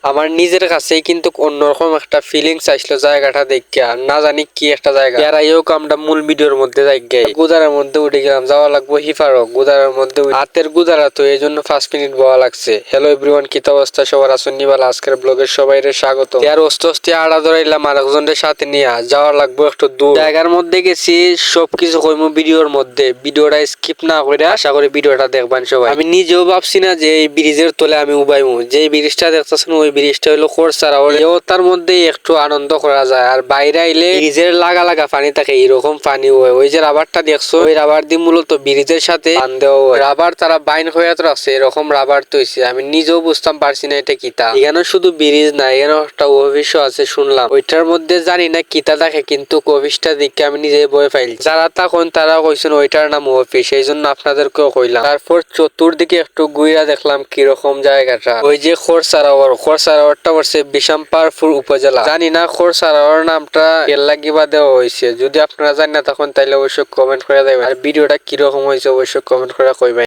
আমার নিজের কাছেই কিন্তু অন্যরকম একটা ফিলিংস আসলো জায়গাটা দেখে, আর না জানি কি একটা জায়গা। এরাইও আমরা মূল ভিডিওর মধ্যে যাই গুদারের মধ্যে উঠে গেলাম, যাওয়া লাগবো হিফারক গুদারের মধ্যে। হাতের গুদারা তো এই জন্য 5 মিনিট বওয়া লাগছে। হ্যালো এভরিওয়ান, কি অবস্থা সবার? আছেন নিবাল? আজকের ব্লগের সবাই স্বাগত। আর অস্তে আড়া ধরাইলাম আরেকজনের সাথে নিয়ে যাওয়া লাগবো একটু দূর জায়গার মধ্যে গেছি। সবকিছু কইমু ভিডিওর মধ্যে, ভিডিওটা স্কিপ না করে আশা করি ভিডিওটা দেখবেন সবাই। আমি নিজেও ভাবছি না যে এই ব্রিজের তলে আমি উবাইমু। যে ব্রিজটা দেখতেছেন ওই ব্রিজটা হলো খোরসারা। তার মধ্যে একটু আনন্দ করা যায়। আর বাইরে আইলে ব্রিজের লাগা লাগা পানি থাকে, এরকম পানি হয়। ওই যে রাবারটা দেখছো, ওই রাবার দিয়ে মূলত ব্রিজের সাথে বান দেওয়া হয়। রাবার তারা বাইন হয়ে রাখছে, এরকম রাবার তৈছে। আমি নিজেও বুঝতাম পারছি না এটা কিতা। এখানে শুধু ব্রিজ না, এখানে একটা অফিসও আছে শুনলাম। ওইটার মধ্যে জানি না কিতা থাকে, কিন্তু অফিসটা দেখে আমি নিজে ভয় পাইল। যারা তখন তারা কইছেন ওইটার নাম অফিস, এই জন্য আপনাদেরকেও কইলাম। তারপর চতুর্দিকে একটু ঘুরা দেখলাম কিরকম জায়গাটা। ওই যে খোরসারাওয়ারটা পড়ছে বিশাম্পারপুর উপজেলা। জানি না খোরসারাওয়ার নামটা এর লাগিবা দেওয়া হয়েছে। যদি আপনারা জানেন না তখন তাইলে অবশ্যই কমেন্ট করে দেবেন। আর ভিডিওটা কিরকম হয়েছে অবশ্যই কমেন্ট করে কইবেন।